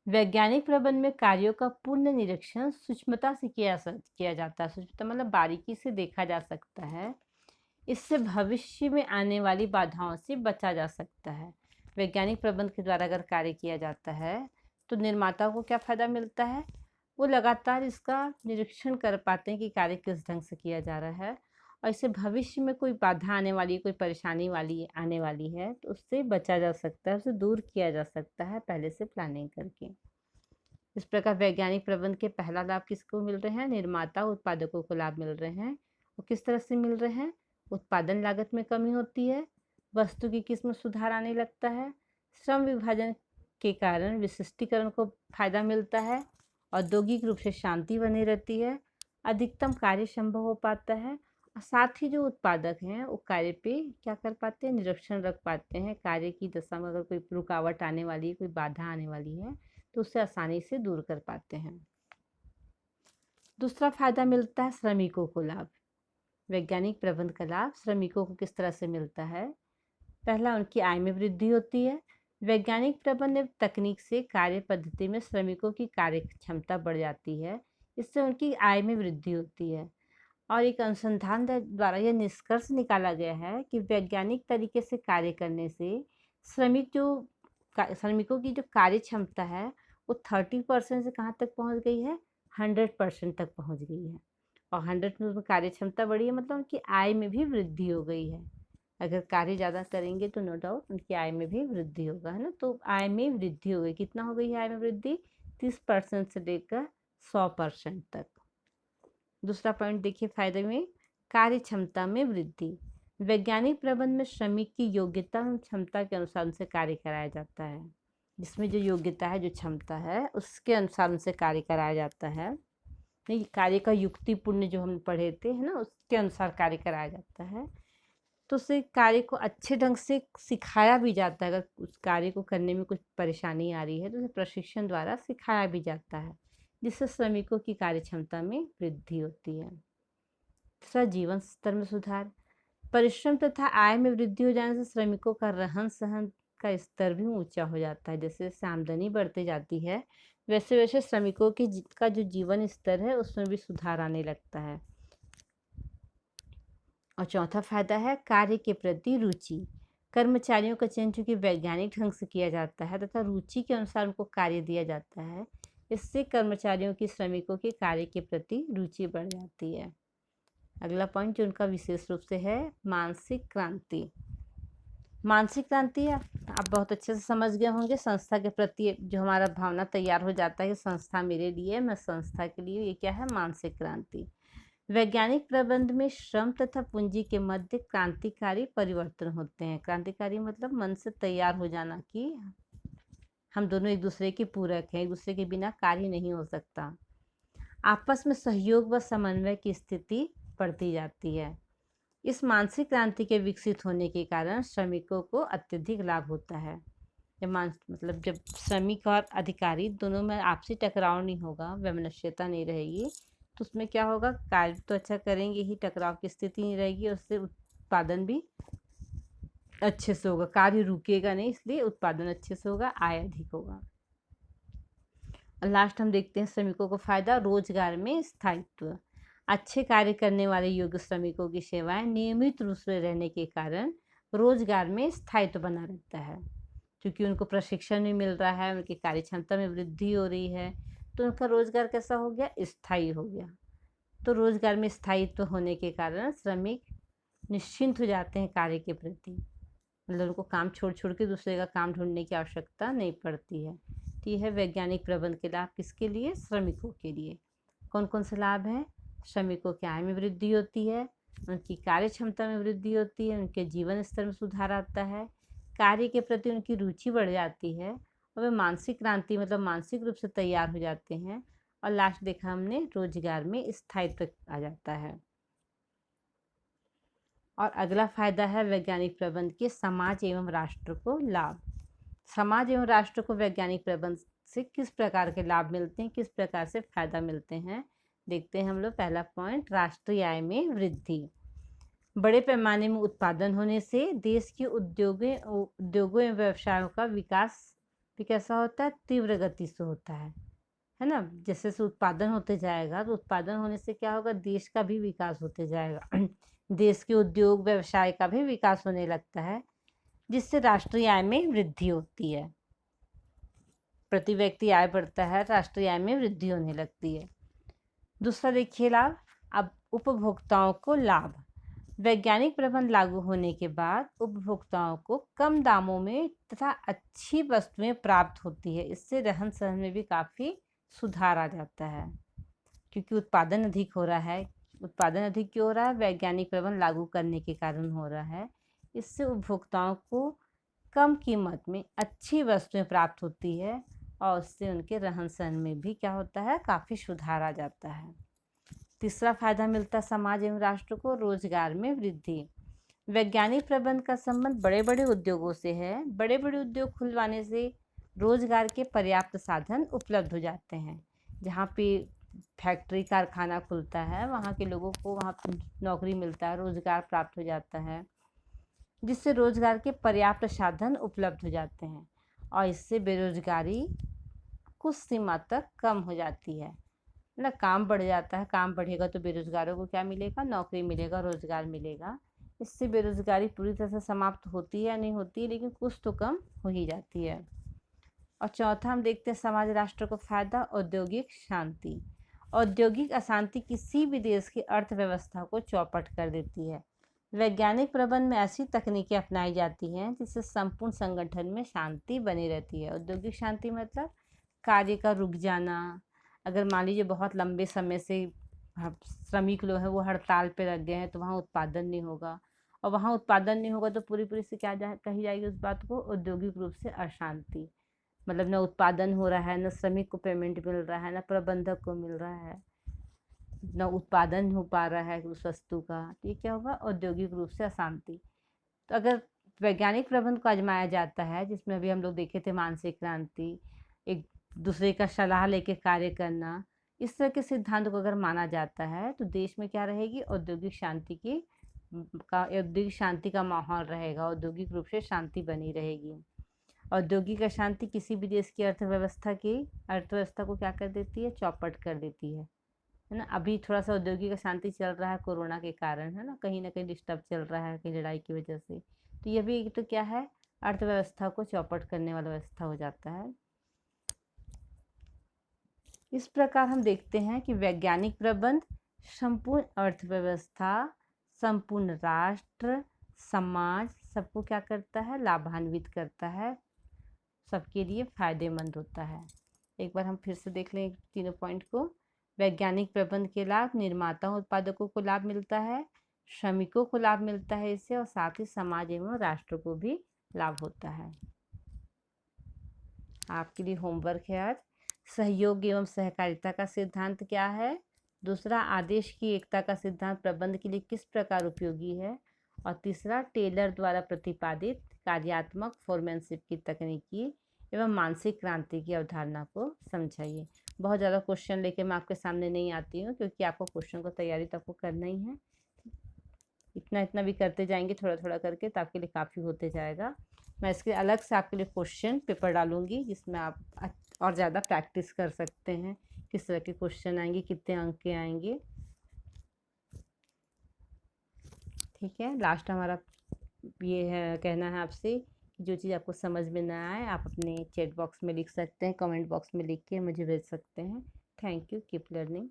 वैज्ञानिक प्रबंध में कार्यों का पूर्ण निरीक्षण सूक्ष्मता से किया जाता है। सूक्ष्मता मतलब बारीकी से देखा जा सकता है। इससे भविष्य में आने वाली बाधाओं से बचा जा सकता है। वैज्ञानिक प्रबंध के द्वारा अगर कार्य किया जाता है तो निर्माता को क्या फ़ायदा मिलता है, वो लगातार इसका निरीक्षण कर पाते हैं कि कार्य किस ढंग से किया जा रहा है, और इससे भविष्य में कोई बाधा आने वाली है, कोई परेशानी वाली आने वाली है तो उससे बचा जा सकता है, उसे दूर किया जा सकता है पहले से प्लानिंग करके। इस प्रकार वैज्ञानिक प्रबंध के पहला लाभ किसको मिल रहे हैं, निर्माता उत्पादकों को लाभ मिल रहे हैं। वो किस तरह से मिल रहे हैं, उत्पादन लागत में कमी होती है, वस्तु की किस्म में सुधार आने लगता है, श्रम विभाजन के कारण विशिष्टीकरण को फायदा मिलता है, औद्योगिक रूप से शांति बनी रहती है, अधिकतम कार्य संभव हो पाता है, और साथ ही जो उत्पादक हैं वो कार्य पे क्या कर पाते हैं, निरीक्षण रख पाते हैं। कार्य की दशा में अगर कोई रुकावट आने वाली है, कोई बाधा आने वाली है तो उसे आसानी से दूर कर पाते हैं। दूसरा फायदा मिलता है श्रमिकों को लाभ। वैज्ञानिक प्रबंध का लाभ श्रमिकों को किस तरह से मिलता है, पहला उनकी आय में वृद्धि होती है। वैज्ञानिक प्रबंध एवं तकनीक से कार्य पद्धति में श्रमिकों की कार्य क्षमता बढ़ जाती है, इससे उनकी आय में वृद्धि होती है। और एक अनुसंधान द्वारा यह निष्कर्ष निकाला गया है कि वैज्ञानिक तरीके से कार्य करने से श्रमिकों की जो कार्य क्षमता है वो 30% से कहाँ तक पहुँच गई है, 100% तक पहुँच गई है। और 100 में कार्य क्षमता बढ़ी है मतलब उनकी आय में भी वृद्धि हो गई है। अगर कार्य ज़्यादा करेंगे तो नो डाउट उनकी आय में भी वृद्धि होगा, है ना। तो आय में वृद्धि हो गई, कितना हो गई है आय में वृद्धि, 30% से लेकर 100% तक। दूसरा पॉइंट देखिए फायदे में, कार्य क्षमता में वृद्धि। वैज्ञानिक प्रबंध में श्रमिक की योग्यता एवं क्षमता के अनुसार उनसे कार्य कराया जाता है। जिसमें जो योग्यता है, जो क्षमता है, उसके अनुसार उनसे कार्य कराया जाता है। नहीं, कार्य का युक्तिपूर्ण जो हम पढ़े थे, है ना, उसके अनुसार कार्य कराया जाता है। तो उसे कार्य को अच्छे ढंग से सिखाया भी जाता है। अगर उस कार्य को करने में कुछ परेशानी आ रही है तो उसे प्रशिक्षण द्वारा सिखाया भी जाता है, जिससे श्रमिकों की कार्य क्षमता में वृद्धि होती है। तीसरा, जीवन स्तर में सुधार। परिश्रम तथा आय में वृद्धि हो जाने से श्रमिकों का रहन सहन का स्तर भी ऊंचा हो जाता है। जैसे जैसे आमदनी बढ़ती जाती है वैसे वैसे श्रमिकों की का जो जीवन स्तर है उसमें भी सुधार आने लगता है। और चौथा फायदा है कार्य के प्रति रुचि। कर्मचारियों का चयन चूंकि वैज्ञानिक ढंग से किया जाता है तथा रुचि के अनुसार उनको कार्य दिया जाता है, इससे कर्मचारियों की श्रमिकों के कार्य के प्रति रुचि बढ़ जाती है। अगला पॉइंट जो उनका विशेष रूप से है, मानसिक क्रांति। मानसिक क्रांति आप बहुत अच्छे से समझ गए होंगे। संस्था के प्रति जो हमारा भावना तैयार हो जाता है कि संस्था मेरे लिए, मैं संस्था के लिए, ये क्या है, मानसिक क्रांति। वैज्ञानिक प्रबंध में श्रम तथा पूंजी के मध्य क्रांतिकारी परिवर्तन होते हैं। क्रांतिकारी मतलब मन से तैयार हो जाना कि हम दोनों एक दूसरे के पूरक हैं, एक दूसरे के बिना कार्य नहीं हो सकता। आपस में सहयोग व समन्वय की स्थिति बढ़ती जाती है। इस मानसिक क्रांति के विकसित होने के कारण श्रमिकों को अत्यधिक लाभ होता है। जब श्रमिक और अधिकारी दोनों में आपसी टकराव नहीं होगा, वैमनस्यता नहीं रहेगी, तो उसमें क्या होगा, कार्य तो अच्छा करेंगे ही, टकराव की स्थिति नहीं रहेगी, उससे उत्पादन भी अच्छे से होगा। कार्य रुकेगा नहीं, इसलिए उत्पादन अच्छे से होगा, आय अधिक होगा। लास्ट हम देखते हैं श्रमिकों को फायदा, रोजगार में स्थायित्व। अच्छे कार्य करने वाले योग्य श्रमिकों की सेवाएं नियमित रूप से रहने के कारण रोजगार में स्थायित्व बना रहता है। क्योंकि उनको प्रशिक्षण भी मिल रहा है, उनकी कार्य क्षमता में वृद्धि हो रही है, तो उनका रोजगार कैसा हो गया, स्थायी हो गया। तो रोजगार में स्थायित्व होने के कारण श्रमिक निश्चिंत हो जाते हैं कार्य के प्रति, मतलब उनको काम छोड़ छोड़ के दूसरे का काम ढूंढने की आवश्यकता नहीं पड़ती है। तो यह है वैज्ञानिक प्रबंध के लाभ किसके लिए, श्रमिकों के लिए। कौन कौन से लाभ हैं, श्रमिकों की आय में वृद्धि होती है, उनकी कार्य क्षमता में वृद्धि होती है, उनके जीवन स्तर में सुधार आता है, कार्य के प्रति उनकी रुचि बढ़ जाती है, और वे मानसिक क्रांति मतलब मानसिक रूप से तैयार हो जाते हैं, और लास्ट देखा हमने रोजगार में स्थायित्व आ जाता है। और अगला फायदा है वैज्ञानिक प्रबंध के समाज एवं राष्ट्र को लाभ। समाज एवं राष्ट्र को वैज्ञानिक प्रबंध से किस प्रकार के लाभ मिलते हैं, किस प्रकार से फायदा मिलते हैं, देखते हैं हम लोग। पहला पॉइंट, राष्ट्रीय आय में वृद्धि। बड़े पैमाने में उत्पादन होने से देश के उद्योगों एवं व्यवसायों का विकास भी कैसा होता है, तीव्र गति से होता है ना। जैसे से उत्पादन होते जाएगा तो उत्पादन होने से क्या होगा, देश का भी विकास होते जाएगा देश के उद्योग व्यवसाय का भी विकास होने लगता है, जिससे राष्ट्रीय आय में वृद्धि होती है। प्रति व्यक्ति आय बढ़ता है, राष्ट्रीय आय में वृद्धि होने लगती है। दूसरा देखिए लाभ, अब उपभोक्ताओं को लाभ। वैज्ञानिक प्रबंध लागू होने के बाद उपभोक्ताओं को कम दामों में तथा अच्छी वस्तुएं प्राप्त होती है। इससे रहन सहन में भी काफ़ी सुधार आ जाता है, क्योंकि उत्पादन अधिक हो रहा है। उत्पादन अधिक क्यों हो रहा है, वैज्ञानिक प्रबंध लागू करने के कारण हो रहा है। इससे उपभोक्ताओं को कम कीमत में अच्छी वस्तुएं प्राप्त होती है और उससे उनके रहन सहन में भी क्या होता है, काफ़ी सुधार आ जाता है। तीसरा फायदा मिलता है समाज एवं राष्ट्र को, रोजगार में वृद्धि। वैज्ञानिक प्रबंध का संबंध बड़े बड़े उद्योगों से है। बड़े बड़े उद्योग खुलवाने से रोजगार के पर्याप्त साधन उपलब्ध हो जाते हैं। जहाँ पे फैक्ट्री कारखाना खुलता है वहाँ के लोगों को वहाँ नौकरी मिलता है, रोजगार प्राप्त हो जाता है, जिससे रोजगार के पर्याप्त साधन उपलब्ध हो जाते हैं और इससे बेरोजगारी कुछ सीमा तक कम हो जाती है ना। काम बढ़ जाता है, काम बढ़ेगा तो बेरोजगारों को क्या मिलेगा, नौकरी मिलेगा, रोजगार मिलेगा। इससे बेरोजगारी पूरी तरह से समाप्त होती है या नहीं होती है, लेकिन कुछ तो कम हो ही जाती है। और चौथा हम देखते हैं समाज राष्ट्र को फायदा, औद्योगिक शांति। औद्योगिक अशांति किसी भी देश की अर्थव्यवस्था को चौपट कर देती है। वैज्ञानिक प्रबंध में ऐसी तकनीकें अपनाई जाती हैं जिससे संपूर्ण संगठन में शांति बनी रहती है। औद्योगिक शांति मतलब कार्य का रुक जाना। अगर मान लीजिए बहुत लंबे समय से श्रमिक लोग हैं वो हड़ताल पे लग गए हैं तो वहाँ उत्पादन नहीं होगा, और वहाँ उत्पादन नहीं होगा तो पूरी पूरी से क्या कही जाएगी उस बात को, औद्योगिक रूप से अशांति। मतलब न उत्पादन हो रहा है, न श्रमिक को पेमेंट मिल रहा है, न प्रबंधक को मिल रहा है, न उत्पादन हो पा रहा है उस वस्तु का, तो ये क्या होगा, औद्योगिक रूप से अशांति। तो अगर वैज्ञानिक प्रबंध को आजमाया जाता है, जिसमें अभी हम लोग देखे थे मानसिक क्रांति, एक दूसरे का सलाह लेके कार्य करना, इस तरह के सिद्धांत को अगर माना जाता है तो देश में क्या रहेगी, औद्योगिक शांति का माहौल रहेगा, औद्योगिक रूप से शांति बनी रहेगी। औद्योगिक अशांति किसी भी देश की अर्थव्यवस्था को क्या कर देती है, चौपट कर देती है ना। अभी थोड़ा सा औद्योगिक अशांति चल रहा है कोरोना के कारण, है ना, कहीं ना कहीं डिस्टर्ब चल रहा है, कहीं लड़ाई की वजह से। तो ये भी तो क्या है, अर्थव्यवस्था को चौपट करने वाला व्यवस्था हो जाता है। इस प्रकार हम देखते हैं कि वैज्ञानिक प्रबंध संपूर्ण अर्थव्यवस्था, संपूर्ण राष्ट्र, समाज सबको क्या करता है, लाभान्वित करता है, सबके लिए फायदेमंद होता है। एक बार हम फिर से देख लें तीनों पॉइंट को। वैज्ञानिक प्रबंध के लाभ, निर्माताओं उत्पादकों को लाभ मिलता है, श्रमिकों को लाभ मिलता है इससे, और साथ ही समाज एवं राष्ट्र को भी लाभ होता है। आपके लिए होमवर्क है आज, सहयोग एवं सहकारिता का सिद्धांत क्या है। दूसरा, आदेश की एकता का सिद्धांत प्रबंध के लिए किस प्रकार उपयोगी है। और तीसरा, टेलर द्वारा प्रतिपादित कार्यात्मक फोरमैनशिप की तकनीकी एवं मानसिक क्रांति की अवधारणा को समझाइए। बहुत ज़्यादा क्वेश्चन लेके मैं आपके सामने नहीं आती हूँ, क्योंकि आपको क्वेश्चन को तैयारी तो आपको करना ही है। इतना इतना भी करते जाएंगे थोड़ा थोड़ा करके तो आपके लिए काफ़ी होते जाएगा। मैं इसके अलग से आपके लिए क्वेश्चन पेपर डालूंगी, जिसमें आप और ज़्यादा प्रैक्टिस कर सकते हैं, किस तरह के क्वेश्चन आएंगे, कितने अंक के आएंगे। ठीक है, लास्ट हमारा ये है, कहना है आपसे कि जो चीज़ आपको समझ में ना आए आप अपने चैट बॉक्स में लिख सकते हैं, कमेंट बॉक्स में लिख के मुझे भेज सकते हैं। Thank you, keep learning.